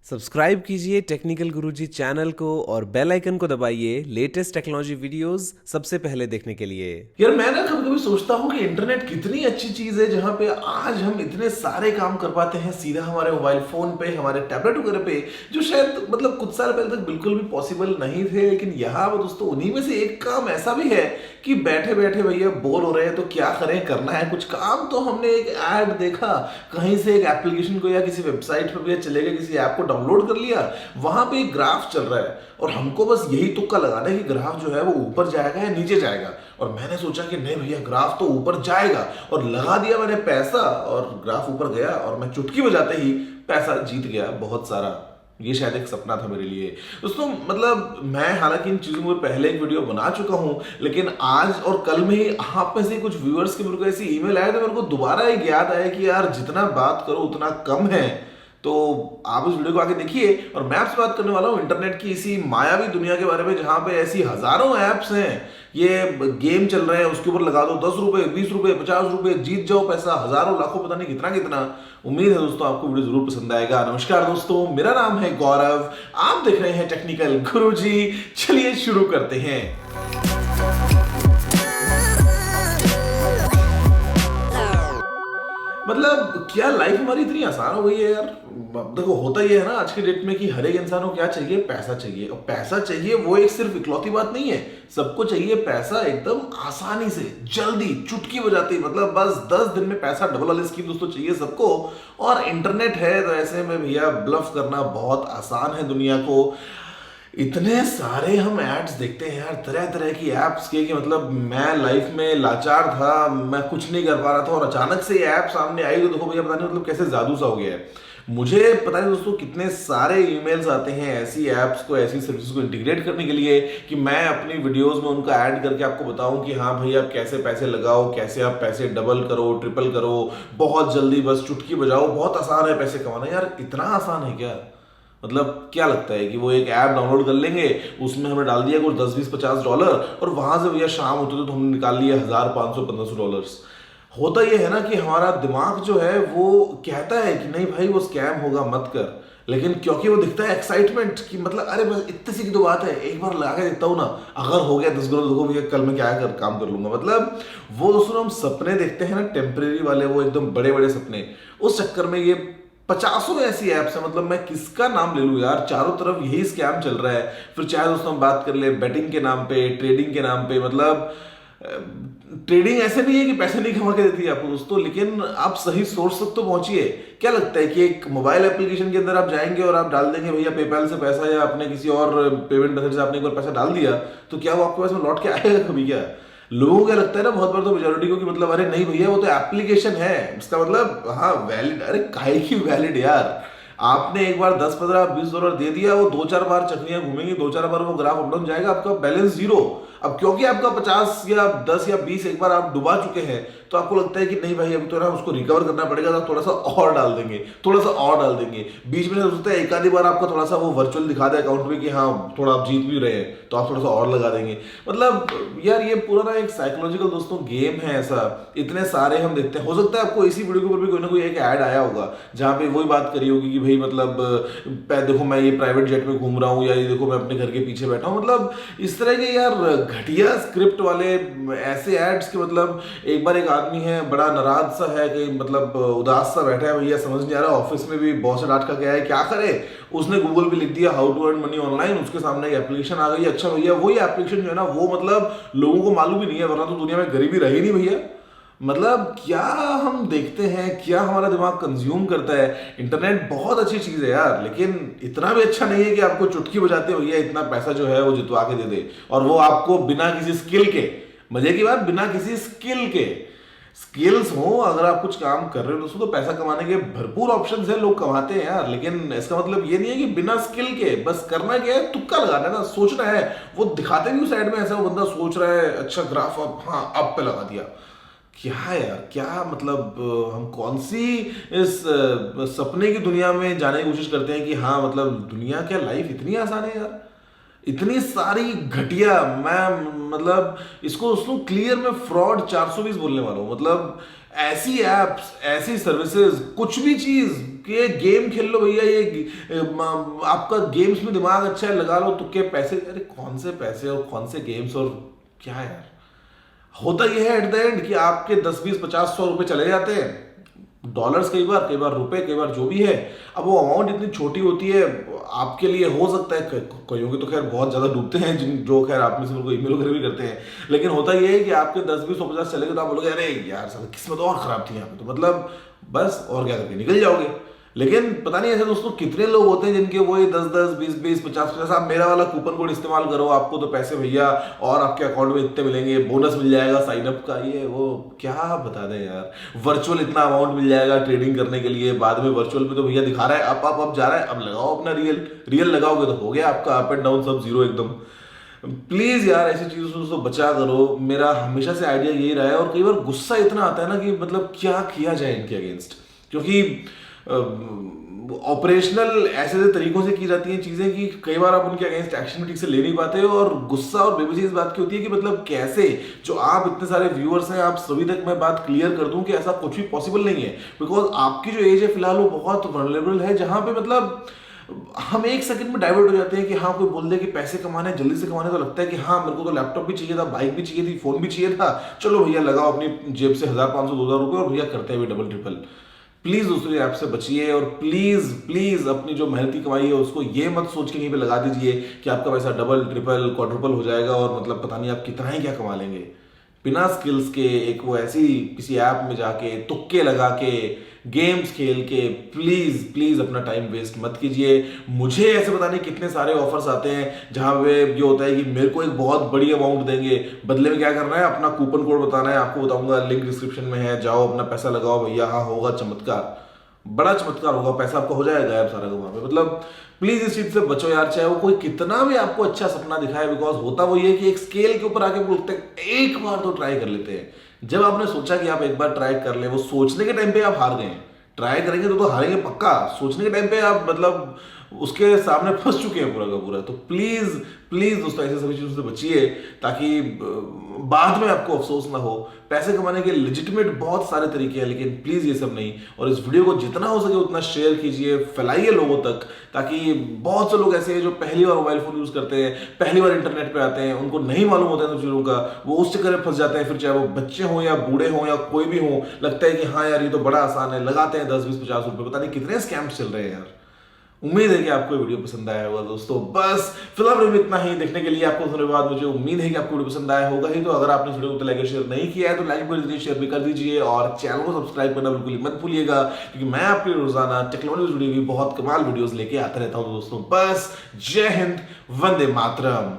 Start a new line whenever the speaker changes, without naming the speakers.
Subscribe कीजिए technical गुरुजी channel को और बेल आइकन को दबाइए लेटेस्ट टेक्नोलॉजी वीडियोस सबसे पहले देखने के लिए।
यार मैं ना कभी कभी सोचता हूँ कि इंटरनेट कितनी अच्छी चीज है जहाँ पे आज हम इतने सारे काम कर पाते हैं सीधा हमारे मोबाइल फोन पे, हमारे टैबलेट वगैरह पे, जो शायद मतलब कुछ साल पहले तक बिल्कुल भी पॉसिबल नहीं थे। लेकिन यहाँ पर दोस्तों उन्हीं में से एक काम ऐसा भी है कि बैठे बैठे भैया बोर हो रहे हैं तो क्या करें, करना है कुछ काम। तो हमने एक ऐड देखा कहीं से, एक एप्लीकेशन को या किसी वेबसाइट पर भैया चले गए, किसी ऐप को डाउनलोड कर लिया, वहां पे एक ग्राफ चल रहा है और हमको बस यही तुक्का लगाना है कि ग्राफ जो है वो ऊपर जाएगा या नीचे जाएगा। और मैंने सोचा कि नहीं भैया ग्राफ तो ऊपर जाएगा, और लगा दिया मैंने पैसा और ग्राफ ऊपर गया और मैं चुटकी बजाते ही पैसा जीत गया बहुत सारा। ये शायद एक सपना था मेरे लिए दोस्तों। मतलब मैं हालांकि इन चीजों में पहले एक वीडियो बना चुका हूं, लेकिन आज और कल में ही आप में से कुछ व्यूअर्स के मेरे को ऐसी ईमेल आया तो मेरे को दोबारा एक याद आया कि यार जितना बात करो उतना कम है। तो आप इस वीडियो को आगे देखिए और मैं आपसे बात करने वाला हूं इंटरनेट की इसी मायावी दुनिया के बारे में, जहां पे ऐसी हजारों ऐप्स हैं, ये गेम चल रहे हैं, उसके ऊपर लगा दो 10 रुपए, 20 रुपए, 50 रुपए, जीत जाओ पैसा, हजारों लाखों, पता नहीं कितना कितना। उम्मीद है दोस्तों आपको वीडियो जरूर पसंद आएगा। नमस्कार दोस्तों, मेरा नाम है गौरव, आप देख रहे हैं टेक्निकल गुरुजी। चलिए शुरू करते हैं। मतलब क्या लाइफ हमारी इतनी आसान हो गई है यार। देखो होता ये है ना आज के डेट में कि हर एक इंसान को क्या चाहिए, पैसा चाहिए। और पैसा चाहिए वो एक सिर्फ इकलौती बात नहीं है, सबको चाहिए पैसा एकदम आसानी से, जल्दी, चुटकी बजाती। मतलब बस 10 दिन में पैसा डबल वाली स्कीम दोस्तों चाहिए सबको। और इंटरनेट है तो ऐसे में भैया ब्लफ करना बहुत आसान है दुनिया को। इतने सारे हम एड्स देखते हैं यार, तरह तरह की एप्स के, कि मतलब मैं लाइफ में लाचार था, मैं कुछ नहीं कर पा रहा था और अचानक से ये ऐप सामने आई तो देखो भैया पता नहीं मतलब कैसे जादू सा हो गया है। मुझे पता नहीं दोस्तों कितने सारे ईमेल्स आते हैं ऐसी एप्स को, ऐसी सर्विसेज को इंटीग्रेट करने के लिए कि मैं अपनी वीडियोस में उनका ऐड करके आपको बताऊं कि हाँ भैया आप कैसे पैसे लगाओ, कैसे आप पैसे डबल करो, ट्रिपल करो, बहुत जल्दी, बस चुटकी बजाओ, बहुत आसान है पैसे कमाना। यार इतना आसान है क्या? मतलब क्या लगता है कि वो एक ऐप डाउनलोड कर लेंगे, उसमें हमने डाल दिया कुछ 10, 20, 50 डॉलर और वहां से भैया शाम होते तो हमने निकाल लिया 1000, 500, 1500 डॉलर्स। होता ये है ना कि हमारा दिमाग जो है वो कहता है कि नहीं भाई वो स्कैम होगा, मत कर। लेकिन क्योंकि वो दिखता है एक्साइटमेंट कि मतलब अरे बस इतनी सी की तो बात है, एक बार लगा के देखता हूँ ना, अगर हो गया 10 करोड़ देखो भैया कल मैं क्या काम कर लूंगा। मतलब वो दोस्तों हम सपने देखते हैं ना टेम्परेरी वाले, वो एकदम बड़े बड़े सपने, उस चक्कर में ये 50 ऐसी ऐप्स है। मतलब मैं किसका नाम ले लूं यार, चारों तरफ यही स्कैम चल रहा है। फिर चाहे दोस्तों हम बात कर ले बेटिंग के नाम पे, ट्रेडिंग के नाम पे। मतलब ट्रेडिंग ऐसे नहीं है कि पैसे नहीं कमा के देती है आपको दोस्तों, लेकिन आप सही सोर्स तक तो पहुंचिए। क्या लगता है कि एक मोबाइल एप्लीकेशन के अंदर आप जाएंगे और आप डाल देंगे भैया पेपैल से पैसा या अपने किसी और पेमेंट मेथड से आपने एक बार पैसा डाल दिया, तो क्या वो आपके पास में लौट के आएगा कभी? क्या लोगों को क्या लगता है ना बहुत बार तो मेजोरिटी को कि मतलब अरे नहीं भैया वो तो एप्लीकेशन है, इसका मतलब हाँ वैलिड। अरे काहे की वैलिड यार, आपने एक बार 10, 15, 20 डॉलर दे दिया, वो 2-4 बार चक्रियां घूमेंगी, 2-4 बार वो ग्राफ अप डाउन जाएगा, आपका बैलेंस जीरो। अब क्योंकि आपका 50 या 10 या 20 एक बार आप डुबा चुके हैं तो आपको लगता है कि नहीं भाई अभी तो ना उसको रिकवर करना पड़ेगा, तो थोड़ा सा और डाल देंगे, थोड़ा सा और डाल देंगे। बीच में हो सकता है एक आधी बार आपका थोड़ा सा वो वर्चुअल दिखा दे अकाउंट में कि हाँ थोड़ा आप जीत भी रहे हैं, तो आप थोड़ा सा और लगा देंगे। मतलब यार ये पूरा ना एक साइकोलॉजिकल दोस्तों गेम है ऐसा। इतने सारे हम देखते हैं, हो सकता है आपको इसी वीडियो के ऊपर भी कोई ना कोई एक ऐड आया होगा जहां पे वही बात करी होगी कि भाई मतलब देखो मैं ये प्राइवेट जेट में घूम रहा हूँ, या ये देखो मैं अपने घर के पीछे बैठा हूँ। मतलब इस तरह के यार घटिया स्क्रिप्ट वाले ऐसे एड्स के। मतलब एक बार एक आदमी है बड़ा नाराज सा है कि मतलब उदास सा बैठा है, भैया समझ नहीं आ रहा, ऑफिस में भी बॉस से डांट का गया है, क्या करे। उसने गूगल पे लिख दिया how to earn money online, उसके सामने एक एप्लीकेशन आ गई। अच्छा भैया वही एप्लीकेशन जो है ना वो मतलब लोगों को मालूम ही नहीं है, वरना तो दुनिया में गरीबी रही नहीं भैया। मतलब क्या हम देखते हैं, क्या हमारा दिमाग कंज्यूम करता है। इंटरनेट बहुत अच्छी चीज है यार, लेकिन इतना भी अच्छा नहीं है कि आपको चुटकी बजाते भैया इतना पैसा जो है वो जितवा के दे दे, और वो आपको बिना किसी स्किल के, मजे की बात, बिना किसी स्किल के। स्किल्स हो, अगर आप कुछ काम कर रहे हो दोस्तों तो पैसा कमाने के भरपूर ऑप्शंस है, लोग कमाते हैं यार। लेकिन इसका मतलब ये नहीं है कि बिना स्किल के, बस करना क्या है, तुक्का लगाना है ना, सोचना है। वो दिखाते भी साइड में ऐसा वो बंदा सोच रहा है अच्छा ग्राफ अब, हाँ अब पे लगा दिया। क्या है यार, क्या मतलब हम कौन सी इस सपने की दुनिया में जाने की कोशिश करते हैं कि हाँ मतलब दुनिया, क्या लाइफ इतनी आसान है यार? इतनी सारी घटिया, मैं मतलब इसको उसको क्लियर में फ्रॉड 420 बोलने वाला हूँ। मतलब ऐसी एप्स, ऐसी सर्विसेज, कुछ भी चीज कि ये गेम खेल लो भैया, आपका गेम्स में दिमाग अच्छा है, लगा लो तुक्के पैसे। अरे कौन से पैसे और कौन से गेम्स और क्या यार, होता यह है एट द एंड कि आपके 10 20 50 100 रुपए चले जाते हैं, डॉलर्स कई बार रुपए, कई बार जो भी है। अब वो अमाउंट इतनी छोटी होती है, आपके लिए हो सकता है, कईयों के तो खैर बहुत ज्यादा डूबते हैं, जिन जो खैर आप में से मेरे को ईमेल वगैरह भी करते हैं, लेकिन होता यह है कि आपके 10 20 150 चले गए तो आप बोलोगे अरे यार साला किस्मत और खराब थी यहाँ पे, तो मतलब बस और क्या करके निकल जाओगे। लेकिन पता नहीं ऐसे दोस्तों कितने लोग होते हैं जिनके वही 10 10 20 20 50 50, आप मेरा वाला कूपन कोड इस्तेमाल करो, आपको तो पैसे भैया और आपके अकाउंट में इतने मिलेंगे, बोनस मिल जाएगा साइन अप का, ये वो क्या बता दें यार, वर्चुअल इतना अमाउंट मिल जाएगा ट्रेडिंग करने के लिए, बाद में वर्चुअल पे तो भैया दिखा रहा है अब जा रहा है, अब लगाओ अपना रियल लगाओगे तो हो गया आपका अप एंड डाउन सब जीरो एकदम। प्लीज यार ऐसी चीजों से बचा करो, मेरा हमेशा से आइडिया यही रहा है। और कई बार गुस्सा इतना आता है ना कि मतलब क्या किया जाए इनके अगेंस्ट, क्योंकि ऑपरेशनल ऐसे ऐसे तरीकों से की जाती हैं चीजें कि कई बार आप उनके अगेंस्ट एक्शन भी ठीक से ले नहीं पाते हो। और गुस्सा और बेबसी इस बात की होती है कि मतलब कैसे, जो आप इतने सारे व्यूअर्स हैं, आप सभी तक मैं बात क्लियर कर दूं कि ऐसा कुछ भी पॉसिबल नहीं है, बिकॉज आपकी जो एज है फिलहाल वो बहुत वल्नरेबल है, जहां पे मतलब हम एक सेकंड में डाइवर्ट हो जाते हैं कि हाँ कोई बोल दे कि पैसे कमाने, जल्दी से कमाने, तो लगता है कि हाँ मेरे को तो लैपटॉप भी चाहिए था, बाइक भी चाहिए थी, फोन भी चाहिए था, चलो भैया लगाओ अपनी जेब से 1500 2000 रुपए और भैया करते हुए डबल ट्रिपल। प्लीज दोस्तों ये ऐप से बचिए, और प्लीज प्लीज अपनी जो मेहनती कमाई है उसको ये मत सोच के कहीं पे लगा दीजिए कि आपका पैसा डबल ट्रिपल क्वाड्रुपल हो जाएगा और मतलब पता नहीं आप कितना ही क्या कमा लेंगे बिना स्किल्स के। एक वो ऐसी किसी ऐप में जाके तुक्के लगा के गेम्स खेल के प्लीज प्लीज अपना टाइम वेस्ट मत कीजिए। मुझे ऐसे पता नहीं कितने सारे ऑफर्स आते हैं जहां पे ये होता है कि मेरे को एक बहुत बड़ी अमाउंट देंगे, बदले में क्या करना है, अपना कूपन कोड बताना है, आपको बताऊंगा लिंक डिस्क्रिप्शन में है, जाओ अपना पैसा लगाओ भैया, हाँ होगा चमत्कार, बड़ा चमत्कार होगा, पैसा आपका हो जाएगा गायब सारा का वहां पे। मतलब प्लीज इस चीज से बचो यार, चाहे वो कोई कितना भी आपको अच्छा सपना दिखाए, बिकॉज होता वो ये कि एक स्केल के ऊपर आके बोलते हैं एक बार तो ट्राई कर लेते हैं। जब आपने सोचा कि आप एक बार ट्राई कर ले, वो सोचने के टाइम पे आप हार गए, ट्राई करेंगे तो हारेंगे पक्का, सोचने के टाइम पे आप मतलब उसके सामने फंस चुके हैं पूरा का पूरा। तो प्लीज प्लीज दोस्तों ऐसे सभी चीजों से बचिए ताकि बाद में आपको अफसोस ना हो। पैसे कमाने के लेजिटिमेट बहुत सारे तरीके हैं, लेकिन प्लीज ये सब नहीं। और इस वीडियो को जितना हो सके उतना शेयर कीजिए, फैलाइए लोगों तक, ताकि बहुत से लोग ऐसे हैं जो पहली बार मोबाइल फोन यूज करते हैं, पहली बार इंटरनेट पे आते हैं, उनको नहीं मालूम होता है सब चीजों का, वो उस चक्कर में फंस जाते हैं। फिर चाहे वो बच्चे हों या बूढ़े हों या कोई भी हो, लगता है कि हाँ यार ये तो बड़ा आसान है, लगाते हैं 10 20 50 रुपए, पता नहीं कितने स्कैम्स चल रहे हैं यार। उम्मीद है कि आपको वीडियो पसंद आया होगा दोस्तों। बस फिलहाल वीडियो में इतना ही। देखने के लिए आपको सुनने के बाद मुझे उम्मीद है कि आपको वीडियो पसंद आया होगा ही। तो अगर आपने वीडियो को लाइक और शेयर नहीं किया है तो लाइक कर दीजिए, शेयर भी कर दीजिए, और चैनल को सब्सक्राइब करना बिल्कुल मत भूलिएगा, क्योंकि मैं आपके रोजाना टेक्नोलॉजी जुड़ी हुई बहुत कमाल वीडियोस लेके आता रहता हूँ दोस्तों। बस जय हिंद, वंदे मातरम।